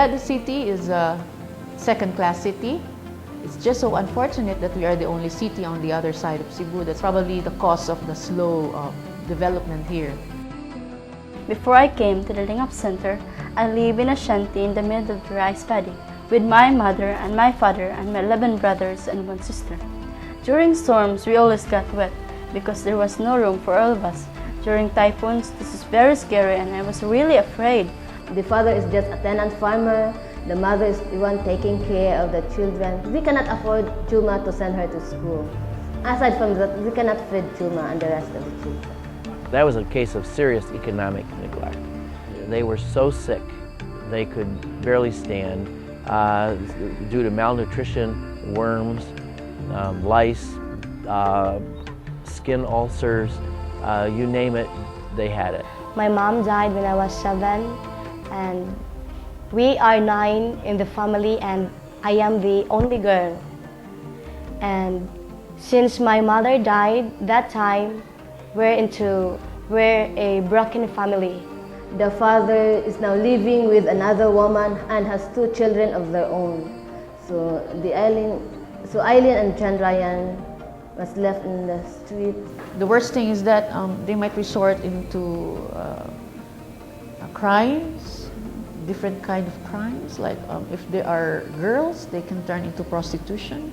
Toledo City is a second-class city. It's just so unfortunate that we are the only city on the other side of Cebu. That's probably the cause of the slow development here. Before I came to the Lingap Center, I live in a shanty in the middle of the rice paddy with my mother and my father and my 11 brothers and 1 sister. During storms, we always got wet because there was no room for all of us. During typhoons, this is very scary and I was really afraid. The father is just a tenant farmer. The mother is the one taking care of the children. We cannot afford Chuma to send her to school. Aside from that, we cannot feed Chuma and the rest of the children. That was a case of serious economic neglect. They were so sick, they could barely stand due to malnutrition, worms, lice, skin ulcers, you name it, they had it. My mom died when I was 7, and we are 9 in the family, and I am the only girl. And since my mother died that time, we're a broken family. The father is now living with another woman and has 2 children of their own. So Eileen and Chandrayan was left in the street. The worst thing is that they might resort into crimes, different kind of crimes. Like if they are girls, they can turn into prostitution.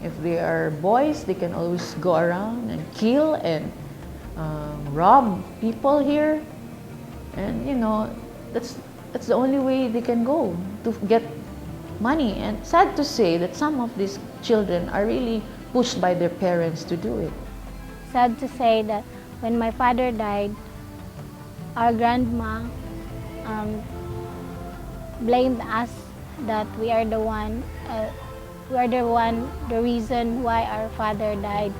If they are boys, they can always go around and kill and rob people here. And you know, that's the only way they can go to get money. And sad to say that some of these children are really pushed by their parents to do it. Sad to say that when my father died, our grandma blamed us that we are the reason why our father died.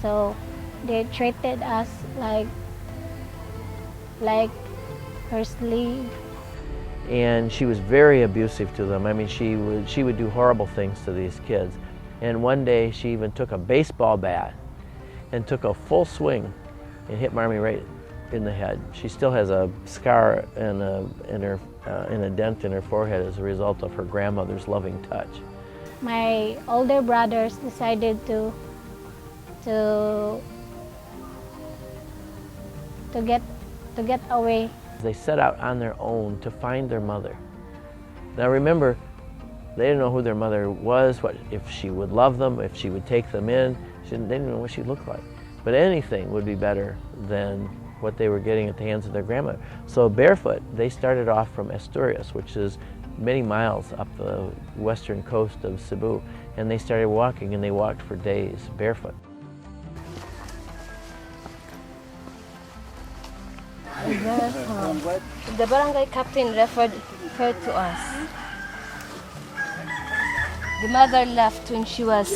So they treated us like her slave. And she was very abusive to them. I mean, she would do horrible things to these kids. And one day she even took a baseball bat and took a full swing and hit Marmy right in the head. She still has a scar and a dent in her forehead as a result of her grandmother's loving touch. My older brothers decided to get away. They set out on their own to find their mother. Now remember, they didn't know who their mother was, if she would love them, if she would take them in. They didn't know what she looked like. But anything would be better than what they were getting at the hands of their grandmother. So barefoot, they started off from Asturias, which is many miles up the western coast of Cebu, and they started walking, and they walked for days barefoot. The barangay captain referred her to us. The mother left when she was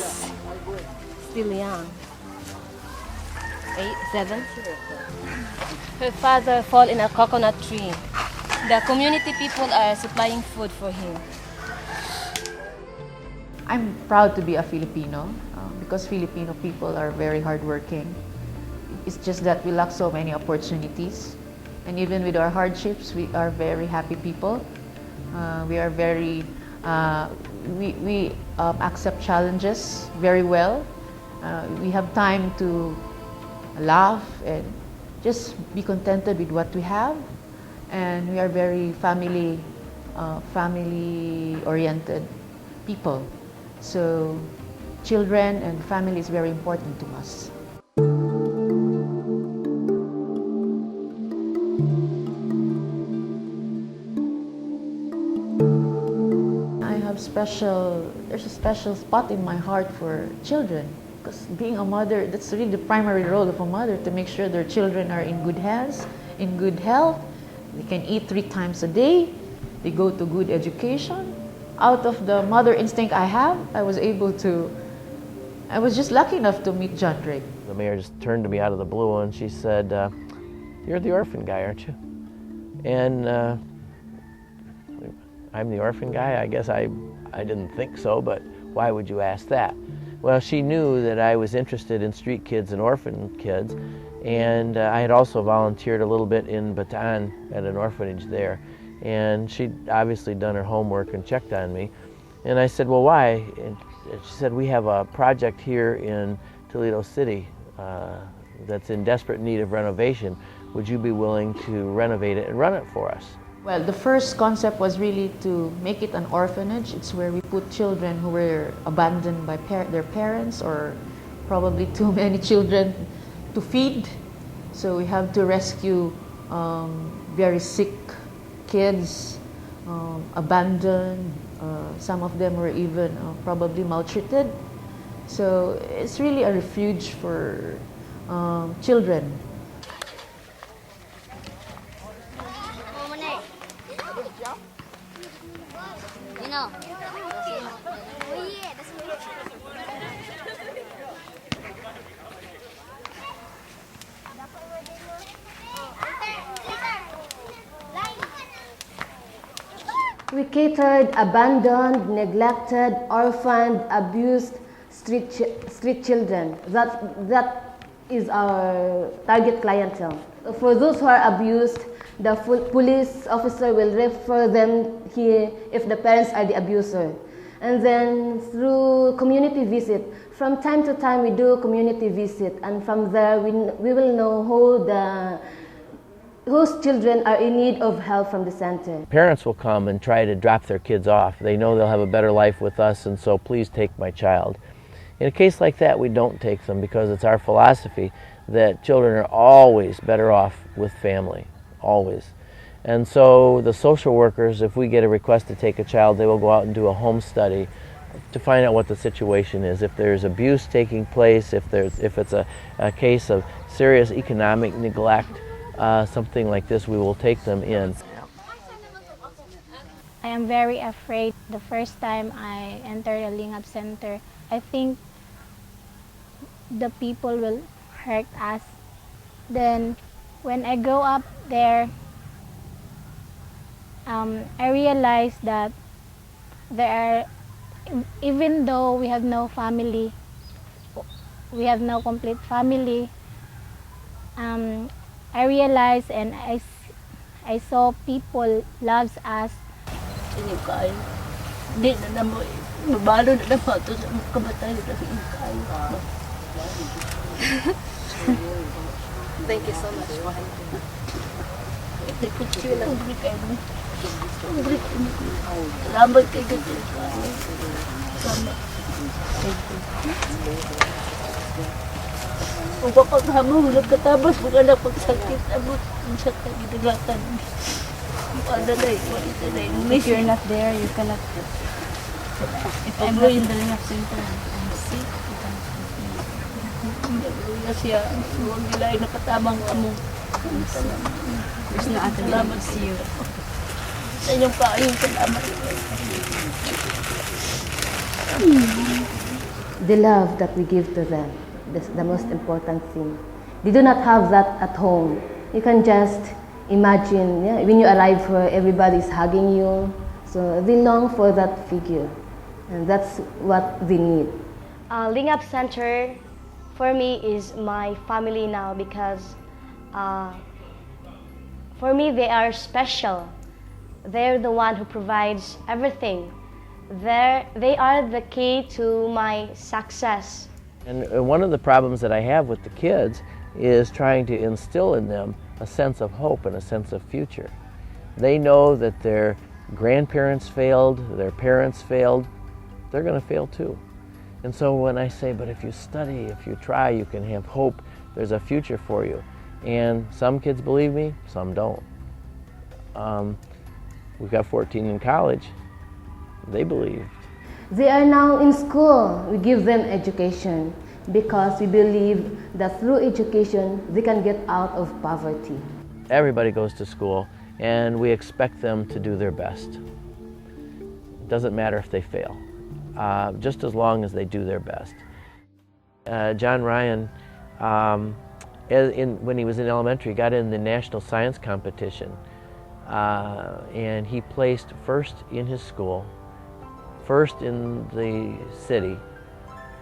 still young, 8, 7. Her father fell in a coconut tree. The community people are supplying food for him. I'm proud to be a Filipino because Filipino people are very hardworking. It's just that we lack so many opportunities. And even with our hardships, we are very happy people. We are very, we accept challenges very well. We have time to laugh and just be contented with what we have. And we are very family-oriented people. So children and family is very important to us. There's a special spot in my heart for children, because being a mother, that's really the primary role of a mother, to make sure their children are in good hands, in good health, they can eat 3 times a day, they go to good education. Out of the mother instinct I have, I was just lucky enough to meet John Drake. The mayor just turned to me out of the blue and she said, "You're the orphan guy, aren't you?" And I'm the orphan guy? I guess I didn't think so, but why would you ask that? Well, she knew that I was interested in street kids and orphan kids, and I had also volunteered a little bit in Bataan at an orphanage there. And she'd obviously done her homework and checked on me. And I said, well, why? And she said, we have a project here in Toledo City that's in desperate need of renovation. Would you be willing to renovate it and run it for us? Well, the first concept was really to make it an orphanage. It's where we put children who were abandoned by their parents, or probably too many children to feed. So we have to rescue very sick kids, abandoned. Some of them were even probably maltreated. So it's really a refuge for children. We catered abandoned, neglected, orphaned, abused street children. That is our target clientele. For those who are abused, the police officer will refer them here if the parents are the abuser. And then through community visit, from time to time we do community visit, and from there we will know whose children are in need of help from the center. Parents will come and try to drop their kids off. They know they'll have a better life with us, and so please take my child. In a case like that, we don't take them because it's our philosophy that children are always better off with family, always. And so the social workers, if we get a request to take a child, they will go out and do a home study to find out what the situation is. If there's abuse taking place, if it's a case of serious economic neglect, something like this, we will take them in. I am very afraid. The first time I entered the Lingap Center, I think the people will hurt us. Then when I go up there, I realized that there are, even though we have no family, we have no complete family, I realized and I saw people loves us. Thank you so much for helping. Kung kapaghamong nagkatabas, kung anak pagsakit, abot, ang sakit, gidagatan. If you're not there, you cannot. If I'm not in the Lingap Center, I'm sick. Hallelujah siya. Huwag nila ay nakatamang amo. There's no other way to see you. Sa inyong paayong salamat. The love that we give to them, that's the most important thing. They do not have that at home. You can just imagine, yeah, when you arrive here, everybody is hugging you. So they long for that figure, and that's what they need. Lingap Center for me is my family now because for me they are special. They're the one who provides everything. They are the key to my success. And one of the problems that I have with the kids is trying to instill in them a sense of hope and a sense of future. They know that their grandparents failed, their parents failed, they're going to fail too. And so when I say, but if you study, if you try, you can have hope, there's a future for you. And some kids believe me, some don't. We've got 14 in college. They believe. They are now in school. We give them education because we believe that through education they can get out of poverty. Everybody goes to school and we expect them to do their best. It doesn't matter if they fail, just as long as they do their best. John Ryan, when he was in elementary, got in the national science competition, and he placed first in his school, first in the city,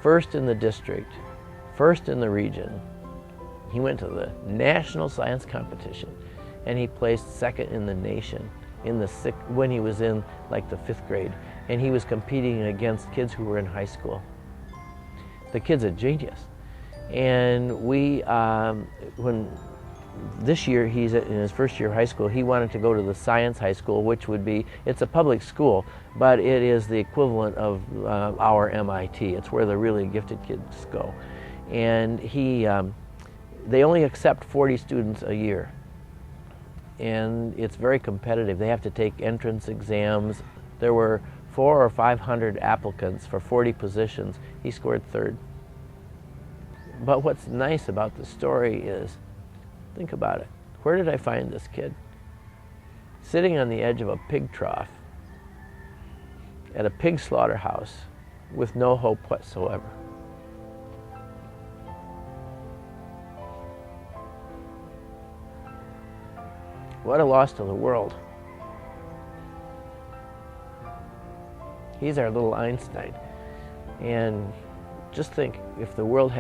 first in the district, first in the region. He went to the national science competition and he placed second in the nation. when he was in like the 5th grade, and he was competing against kids who were in high school. The kid's a genius. And when this year he's in his first year of high school, he wanted to go to the science high school, which would be, it's a public school, but it is the equivalent of our MIT. It's where the really gifted kids go. And they only accept 40 students a year. And it's very competitive. They have to take entrance exams. There were 400 or 500 applicants for 40 positions. He scored 3rd. But what's nice about the story is, think about it. Where did I find this kid? Sitting on the edge of a pig trough at a pig slaughterhouse with no hope whatsoever. What a loss to the world. He's our little Einstein. And just think, if the world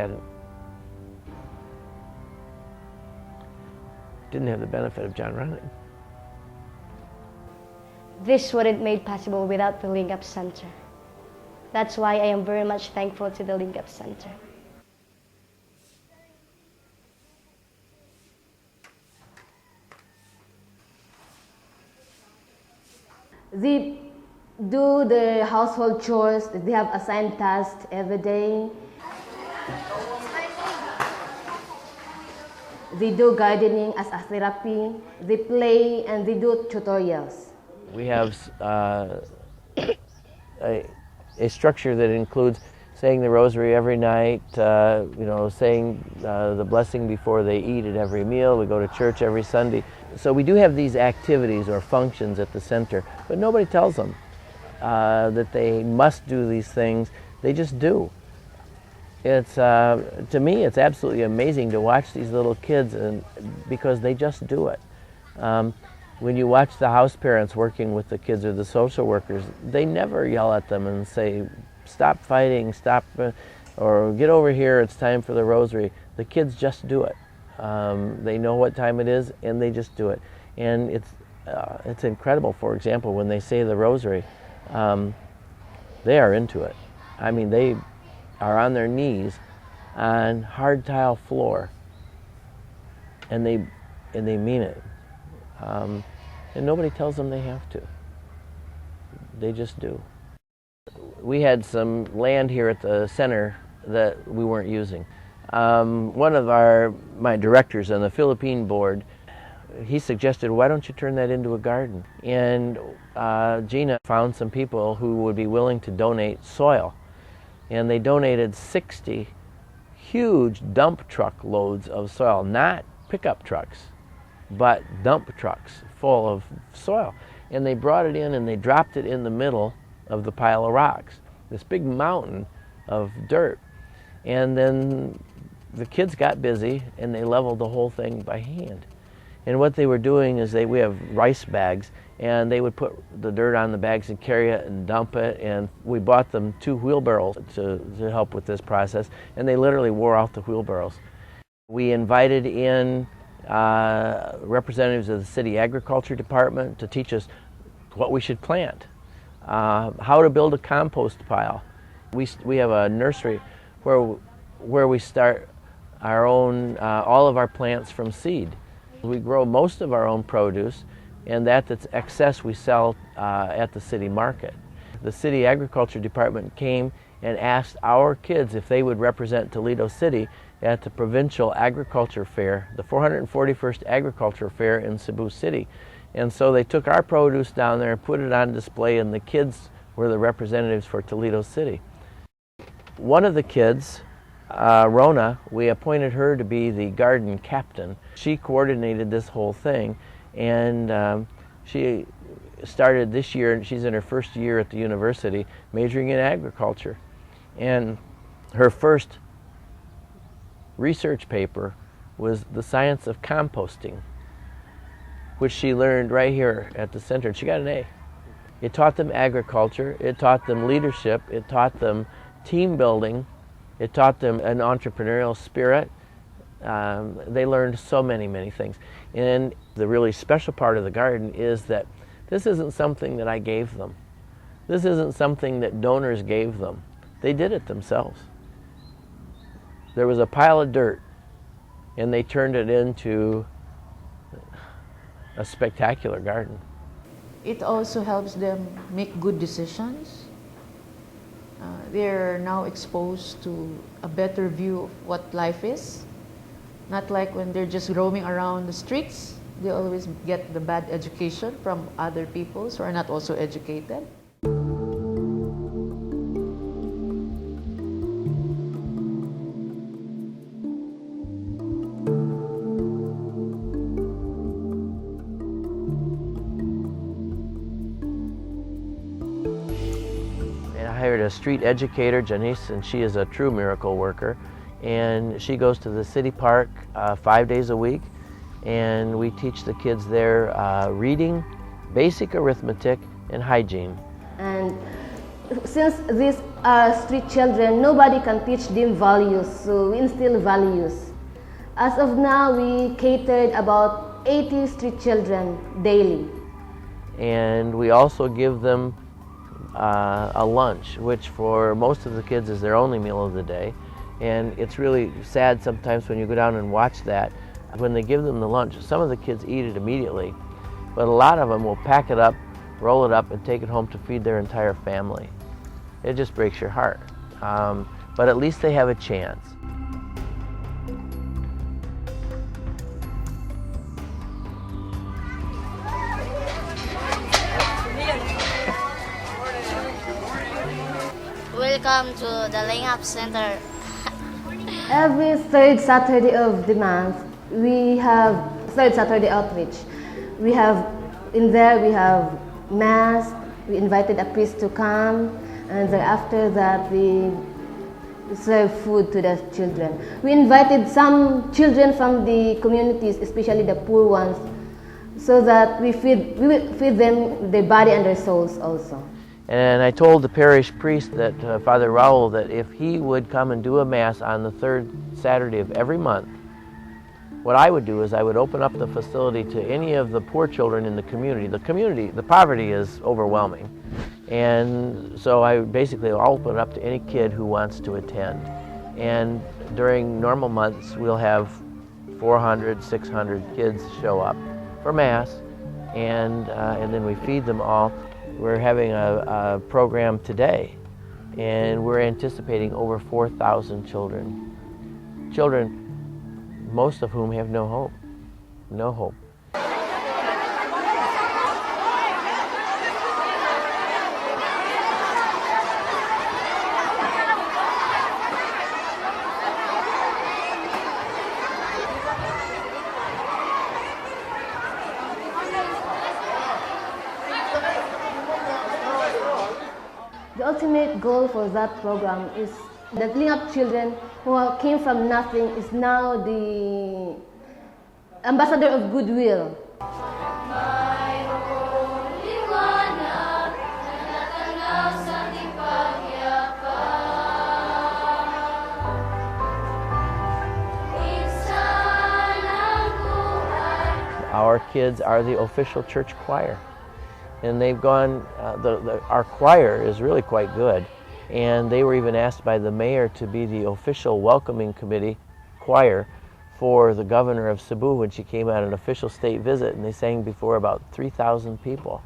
didn't have the benefit of John running. This wouldn't made possible without the Lingap Center. That's why I am very much thankful to the Lingap Center. They do the household chores. They have assigned tasks every day. They do gardening as a therapy. They play and they do tutorials. We have a structure that includes saying the rosary every night, saying the blessing before they eat at every meal. We go to church every Sunday. So we do have these activities or functions at the center, but nobody tells them that they must do these things. They just do. It's to me, it's absolutely amazing to watch these little kids, because they just do it. When you watch the house parents working with the kids or the social workers, they never yell at them and say, "Stop fighting, stop," or "Get over here, it's time for the rosary." The kids just do it. They know what time it is, and they just do it. And it's incredible. For example, when they say the rosary, they are into it. I mean, they are on their knees on hard tile floor, and they mean it. And nobody tells them they have to. They just do. We had some land here at the center that we weren't using. One of my directors on the Philippine board, he suggested, why don't you turn that into a garden? And Gina found some people who would be willing to donate soil. And they donated 60 huge dump truck loads of soil, not pickup trucks, but dump trucks full of soil. And they brought it in and they dropped it in the middle of the pile of rocks, this big mountain of dirt. And then the kids got busy and they leveled the whole thing by hand. And what they were doing is we have rice bags, and they would put the dirt on the bags and carry it and dump it. And we bought them 2 wheelbarrows to help with this process, and they literally wore out the wheelbarrows. We invited in representatives of the city agriculture department to teach us what we should plant, how to build a compost pile. We have a nursery where we start our own all of our plants from seed. We grow most of our own produce, and that's excess we sell at the city market. The city agriculture department came and asked our kids if they would represent Toledo City at the provincial agriculture fair, the 441st agriculture fair in Cebu City. And so they took our produce down there and put it on display, and the kids were the representatives for Toledo City. One of the kids, Rona, we appointed her to be the garden captain. She coordinated this whole thing, and she started this year, and she's in her first year at the university, majoring in agriculture. And her first research paper was the science of composting, which she learned right here at the center. She got an A. It taught them agriculture, it taught them leadership, it taught them team building, it taught them an entrepreneurial spirit. They learned so many things. And the really special part of the garden is that This isn't something that I gave them. This isn't something that donors gave them. They did it themselves. There was a pile of dirt, and they turned it into a spectacular garden. It also helps them make good decisions. They're now exposed to a better view of what life is. Not like when they're just roaming around the streets. They always get the bad education from other people who are not also educated. I hired a street educator, Janice, and she is a true miracle worker. And she goes to the city park 5 days a week, and we teach the kids there reading, basic arithmetic, and hygiene. And since these are street children, nobody can teach them values, so we instill values. As of now, we catered about 80 street children daily. And we also give them a lunch, which for most of the kids is their only meal of the day. And it's really sad sometimes when you go down and watch that. When they give them the lunch, some of the kids eat it immediately, but a lot of them will pack it up, roll it up, and take it home to feed their entire family. It just breaks your heart. But at least they have a chance. Welcome to the Lingap Center. Every third Saturday of the month, we have third Saturday outreach. We have mass. We invited a priest to come, and then after that we serve food to the children. We invited some children from the communities, especially the poor ones, so that we will feed them their body and their souls also. And I told the parish priest, that Father Raul, that if he would come and do a mass on the third Saturday of every month, what I would do is I would open up the facility to any of the poor children in the community. The poverty is overwhelming. And so I'll open it up to any kid who wants to attend. And during normal months, we'll have 400, 600 kids show up for mass, and then we feed them all. We're having a program today, and we're anticipating over 4,000 children. Children, most of whom have no hope. No hope. The ultimate goal for that program is that Lingap children who came from nothing is now the ambassador of goodwill. Our kids are the official church choir. And they've gone, our choir is really quite good. And they were even asked by the mayor to be the official welcoming committee choir for the governor of Cebu when she came on an official state visit, and they sang before about 3,000 people.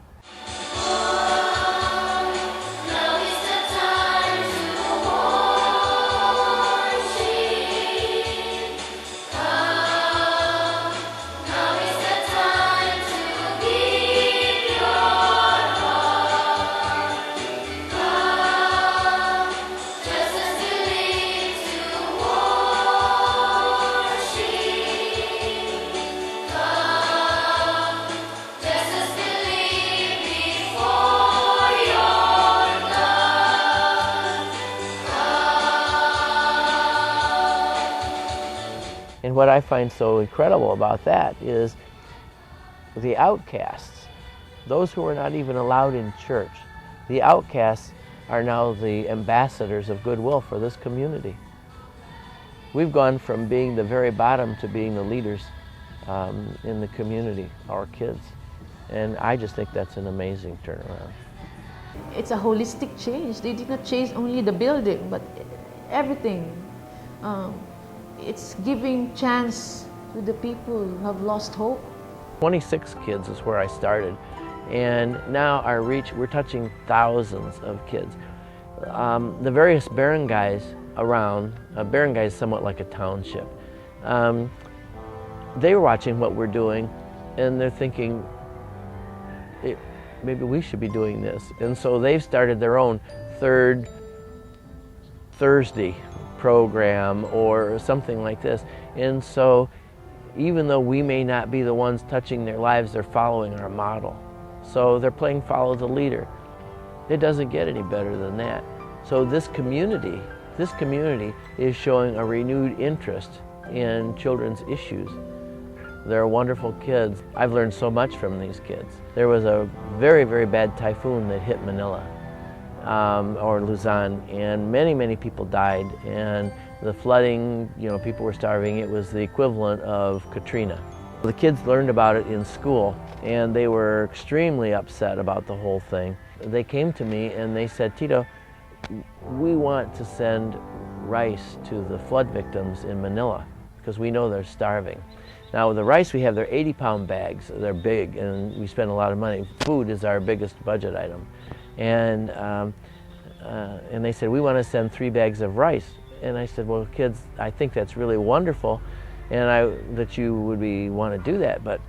And what I find so incredible about that is the outcasts, those who are not even allowed in church. The outcasts are now the ambassadors of goodwill for this community. We've gone from being the very bottom to being the leaders in the community, our kids. And I just think that's an amazing turnaround. It's a holistic change. They did not change only the building, but everything. It's giving chance to the people who have lost hope. 26 kids is where I started, and now our reach, we're touching thousands of kids. The various barangays around, barangay is somewhat like a township, they were watching what we're doing, and they're thinking, maybe we should be doing this. And so they've started their own third Thursday program or something like this. And so even though we may not be the ones touching their lives, they're following our model. So they're playing follow the leader. It doesn't get any better than that. So this community is showing a renewed interest in children's issues. They're wonderful kids. I've learned so much from these kids. There was a very, very bad typhoon that hit Manila, or Luzon, and many, many people died. And the flooding, people were starving. It was the equivalent of Katrina. The kids learned about it in school, and they were extremely upset about the whole thing. They came to me and they said, Tito, we want to send rice to the flood victims in Manila because we know they're starving. Now with the rice we have, they're 80-pound bags. They're big and we spend a lot of money. Food is our biggest budget item. And they said, we want to send 3 bags of rice. And I said, well, kids, I think that's really wonderful and that you would want to do that, but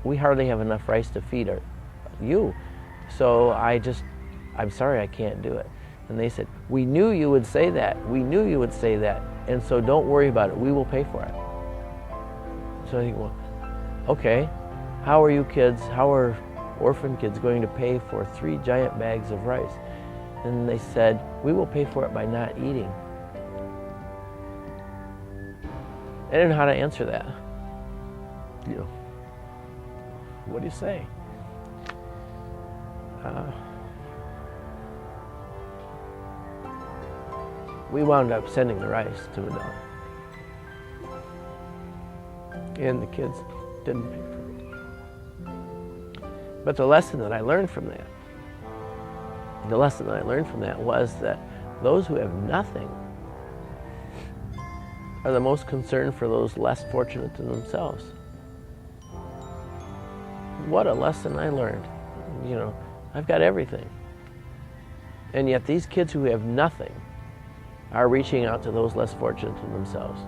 we hardly have enough rice to feed you. So I'm sorry, I can't do it. And they said, we knew you would say that. We knew you would say that. And so don't worry about it. We will pay for it. So I think, well, okay, how are you kids, how are orphan kids going to pay for 3 giant bags of rice? And they said, we will pay for it by not eating. I didn't know how to answer that. What do you say? We wound up sending the rice to Manila. And the kids didn't pay for it. But the lesson that I learned from that, was that those who have nothing are the most concerned for those less fortunate than themselves. What a lesson I learned. I've got everything. And yet these kids who have nothing are reaching out to those less fortunate than themselves.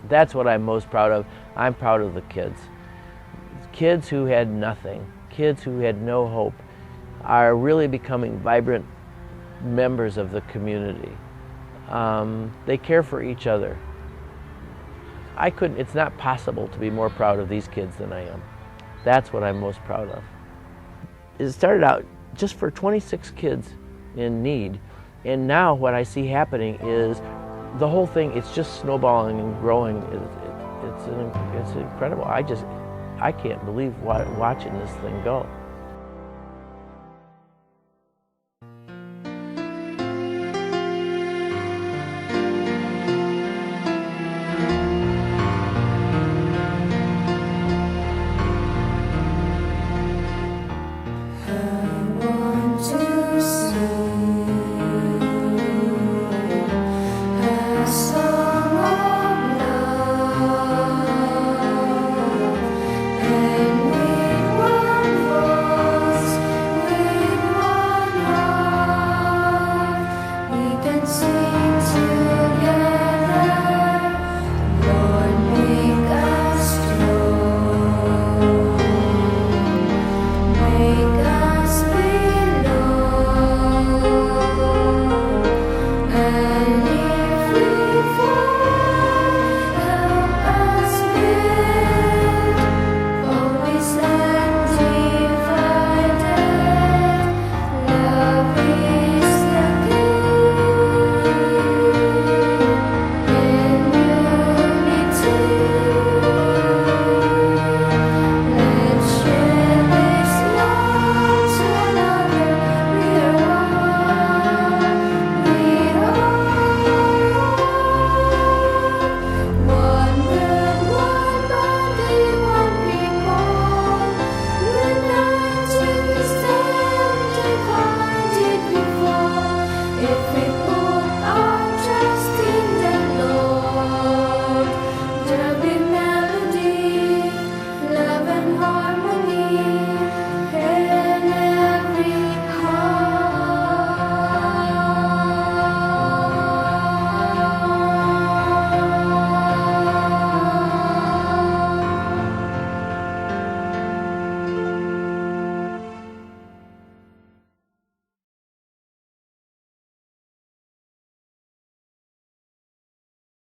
That's what I'm most proud of. I'm proud of the kids. Kids who had nothing, kids who had no hope, are really becoming vibrant members of the community. They care for each other. It's not possible to be more proud of these kids than I am. That's what I'm most proud of. It started out just for 26 kids in need, and now what I see happening is the whole thing, it's just snowballing and growing. It's incredible. I can't believe watching this thing go.